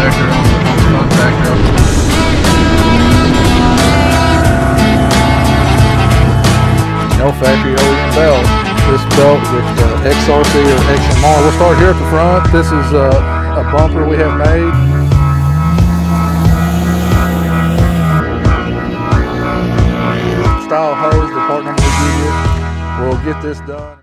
contactor on the contactor. No factory OEM belt. This belt with XRC or XMR. We'll start here at the front. This is a bumper we have made. Style hose, the part number we give you. We'll get this done.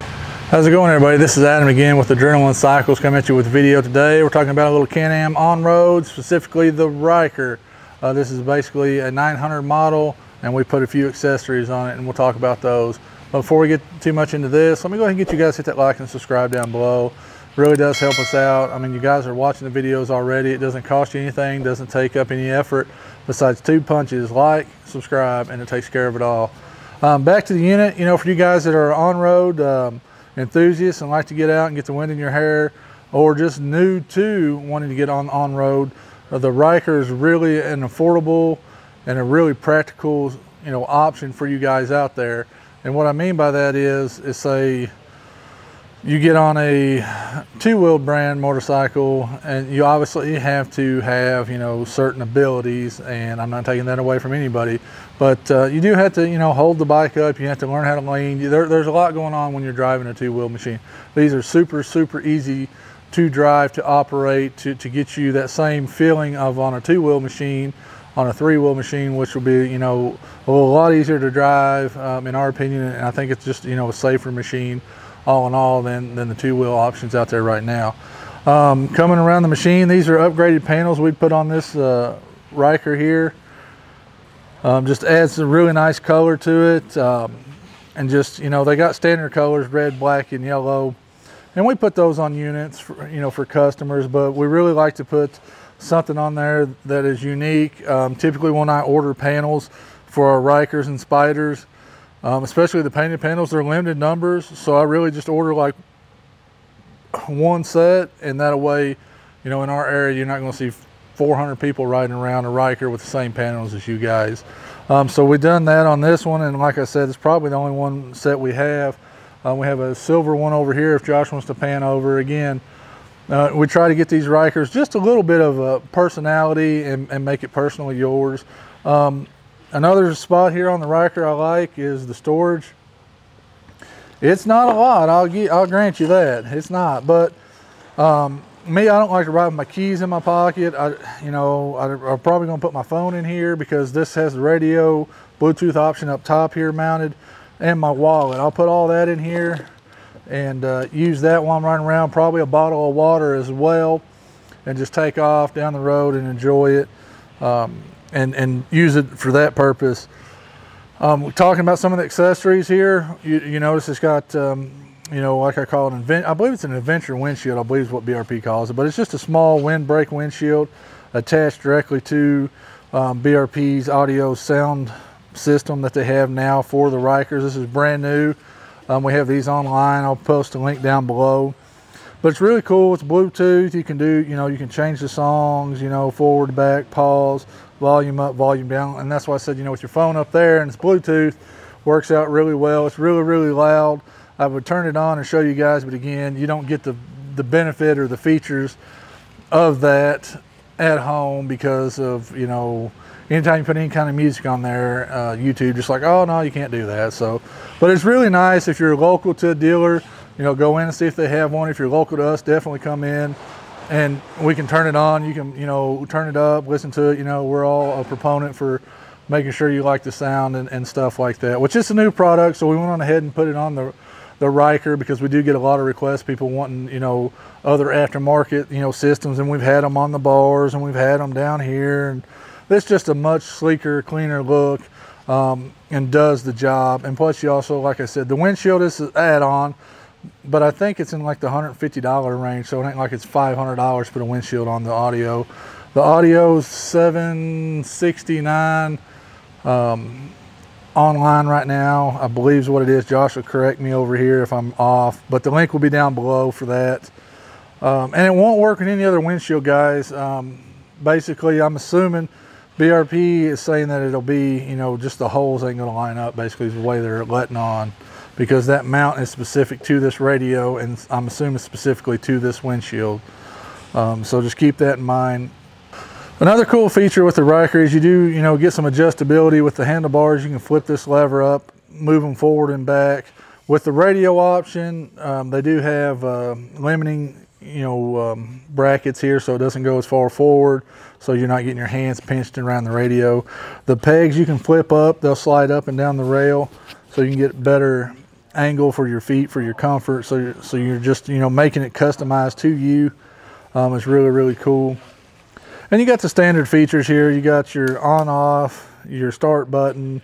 How's it going, everybody? This is Adam again with Adrenaline Cycles, coming at you with a video today. We're talking about a little Can-Am on-road, specifically the Ryker. This is basically a 900 model, and we put a few accessories on it, and we'll talk about those. But before we get too much into this, let me go ahead and get you guys to hit that like and subscribe down below. It really does help us out. I mean, you guys are watching the videos already. It doesn't cost you anything, doesn't take up any effort besides 2 punches: like, subscribe, and it takes care of it all. Back to the unit. You know, for you guys that are on-road enthusiasts and like to get out and get the wind in your hair, or just new to wanting to get on road, the Ryker is really an affordable and a really practical, you know, option for you guys out there. And what I mean by that is say you get on a two-wheeled brand motorcycle, and you obviously have to have, you know, certain abilities, and I'm not taking that away from anybody, but you do have to, you know, hold the bike up. You have to learn how to lean. There's a lot going on when you're driving a two-wheel machine. These are super easy to drive, to operate, to get you that same feeling of on a two-wheel machine, on a three-wheel machine, which will be, you know, a lot easier to drive, in our opinion. And I think it's just, you know, a safer machine all in all than the two-wheel options out there right now. Coming around the machine, these are upgraded panels we put on this Ryker here. Just adds a really nice color to it, and just, you know, they got standard colors: red, black, and yellow, and we put those on units for, you know, for customers, but we really like to put something on there that is unique. Typically when I order panels for our Rykers and Spyders, especially the painted panels, they're limited numbers, so I really just order like one set, and that way, you know, in our area you're not going to see 400 people riding around a Ryker with the same panels as you guys. So we've done that on this one, and like I said, it's probably the only one set we have. We have a silver one over here if Josh wants to pan over. Again, we try to get these Rykers just a little bit of a personality and make it personally yours. Another spot here on the Ryker I like is the storage. It's not a lot, I'll grant you that. It's not, but me, I don't like to ride with my keys in my pocket. I'm probably gonna put my phone in here because this has the radio, Bluetooth option up top here mounted, and my wallet. I'll put all that in here and use that while I'm riding around. Probably a bottle of water as well, and just take off down the road and enjoy it. And use it for that purpose. We're talking about some of the accessories here. You notice it's got, you know, like I call it, I believe it's an adventure windshield, I believe is what BRP calls it, but it's just a small windbreak windshield attached directly to BRP's audio sound system that they have now for the Rykers. This is brand new. We have these online. I'll post a link down below. But it's really cool. It's Bluetooth. You can do, you know, you can change the songs, you know, forward, back, pause, volume up, volume down. And that's why I said, you know, with your phone up there and it's Bluetooth, works out really well. It's really loud. I would turn it on and show you guys, but again, you don't get the benefit or the features of that at home because of, you know, anytime you put any kind of music on there, YouTube just like, oh no, you can't do that. So, but it's really nice if you're local to a dealer. You know, go in and see if they have one. If you're local to us, definitely come in and we can turn it on. You can, you know, turn it up, listen to it. You know, we're all a proponent for making sure you like the sound and stuff like that, which is a new product. So we went on ahead and put it on the Ryker because we do get a lot of requests, people wanting, you know, other aftermarket, you know, systems, and we've had them on the bars and we've had them down here, and it's just a much sleeker, cleaner look, and does the job. And plus you also, like I said, the windshield is an add-on, but I think it's in like the $150 range, so it ain't like it's $500 to put a windshield on the audio. The audio is $769 online right now, I believe is what it is. Josh will correct me over here if I'm off, but the link will be down below for that. And it won't work in any other windshield, guys. Basically, I'm assuming BRP is saying that it'll be, you know, just the holes ain't gonna line up, basically is the way they're letting on, because that mount is specific to this radio, and I'm assuming specifically to this windshield. So just keep that in mind. Another cool feature with the Ryker is you do, get some adjustability with the handlebars. You can flip this lever up, move them forward and back. With the radio option, they do have limiting, brackets here so it doesn't go as far forward, so you're not getting your hands pinched around the radio. The pegs you can flip up, they'll slide up and down the rail so you can get better angle for your feet, for your comfort. So you're just, making it customized to you. It's really, really cool. And you got the standard features here. You got your on off, your start button,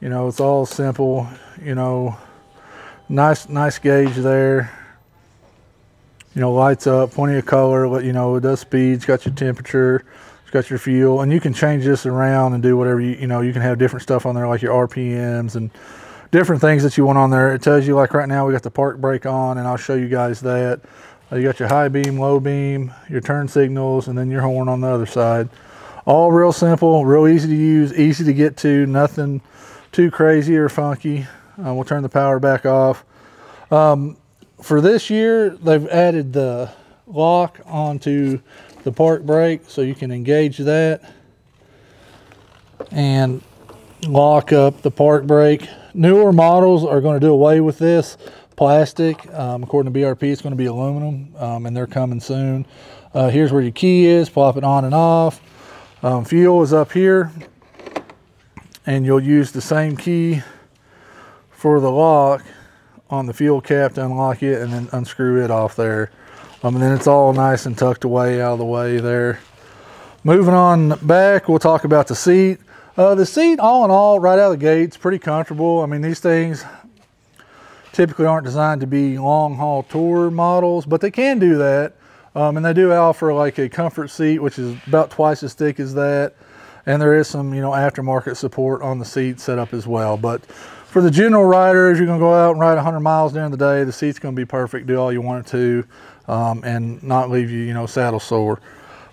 it's all simple, nice gauge there. Lights up, plenty of color, it does speed, it's got your temperature, it's got your fuel, and you can change this around and do whatever you can have different stuff on there like your RPMs and different things that you want on there. It tells you, like right now we got the park brake on, and I'll show you guys that. You got your high beam, low beam, your turn signals, and then your horn on the other side. All real simple, real easy to use, easy to get to, nothing too crazy or funky. We'll turn the power back off. For this year, they've added the lock onto the park brake, so you can engage that and lock up the park brake. Newer models are going to do away with this plastic. According to BRP, it's going to be aluminum, and they're coming soon. Here's where your key is, plop it on and off. Fuel is up here, and you'll use the same key for the lock on the fuel cap to unlock it, and then unscrew it off there. And then it's all nice and tucked away out of the way there. Moving on back, we'll talk about the seat. The seat, all in all, right out of the gate, it's pretty comfortable. I mean, these things typically aren't designed to be long haul tour models, but they can do that. And they do offer like a comfort seat, which is about twice as thick as that. And there is some, aftermarket support on the seat set up as well. But for the general rider, if you're gonna go out and ride 100 miles during the day, the seat's gonna be perfect, do all you want it to, and not leave you, saddle sore.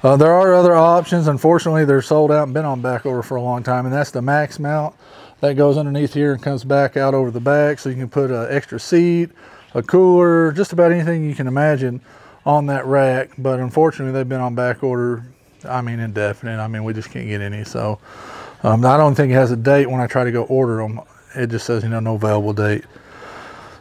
There are other options. Unfortunately, they're sold out and been on back order for a long time, and that's the max mount. That goes underneath here and comes back out over the back, so you can put an extra seat, a cooler, just about anything you can imagine on that rack. But unfortunately, they've been on back order, indefinite. We just can't get any. So I don't think it has a date when I try to go order them. It just says, no available date.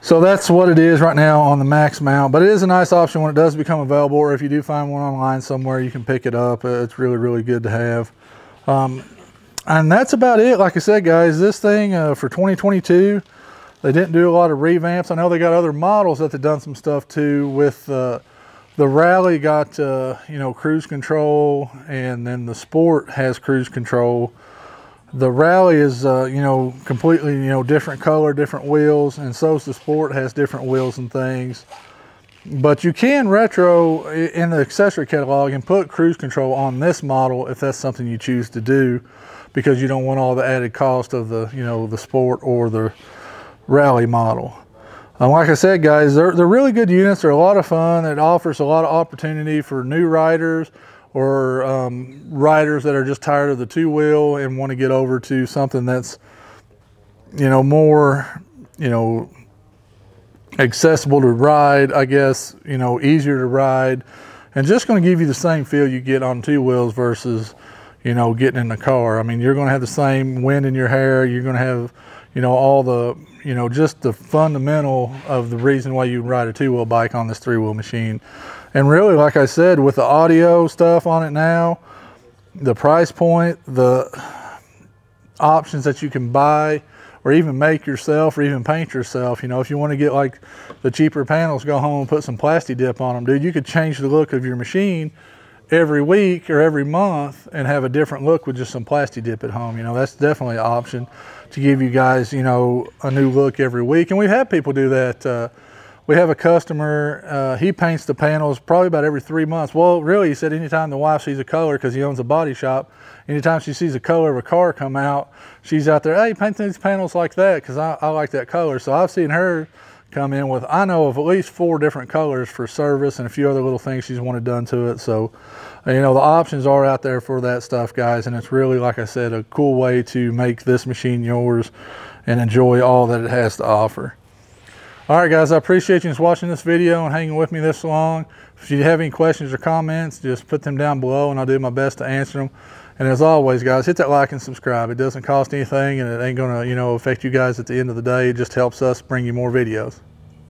So that's what it is right now on the max mount. But it is a nice option when it does become available, or if you do find one online somewhere, you can pick it up. It's really, really good to have. And that's about it. Like I said, guys, this thing for 2022, they didn't do a lot of revamps. I know they got other models that they've done some stuff to with the Rally got, cruise control, and then the Sport has cruise control. The Rally is, completely, different color, different wheels, and so is the Sport, has different wheels and things. But you can retro in the accessory catalog and put cruise control on this model if that's something you choose to do, because you don't want all the added cost of the, the Sport or the Rally model. Like I said, guys, they're really good units. They're a lot of fun. It offers a lot of opportunity for new riders or riders that are just tired of the two-wheel and want to get over to something that's, more, accessible to ride, I guess, easier to ride, and just going to give you the same feel you get on two wheels versus, getting in the car. You're going to have the same wind in your hair. You're going to have, all the, just the fundamental of the reason why you ride a two-wheel bike on this three-wheel machine. And really, like I said, with the audio stuff on it now, the price point, the options that you can buy or even make yourself or even paint yourself, if you want to get like the cheaper panels, go home and put some plastic dip on them, dude, you could change the look of your machine every week or every month and have a different look with just some plastic dip at home. That's definitely an option to give you guys, a new look every week. And we've had people do that. We have a customer, he paints the panels probably about every 3 months. Well, really, he said anytime the wife sees a color, because he owns a body shop, anytime she sees a color of a car come out, she's out there, hey, paint these panels like that, because I like that color. So I've seen her come in with, I know of at least 4 different colors for service and a few other little things she's wanted done to it. So, the options are out there for that stuff, guys. And it's really, like I said, a cool way to make this machine yours and enjoy all that it has to offer. All right, guys, I appreciate you just watching this video and hanging with me this long. If you have any questions or comments, just put them down below and I'll do my best to answer them. And as always, guys, hit that like and subscribe. It doesn't cost anything and it ain't gonna, affect you guys at the end of the day. It just helps us bring you more videos.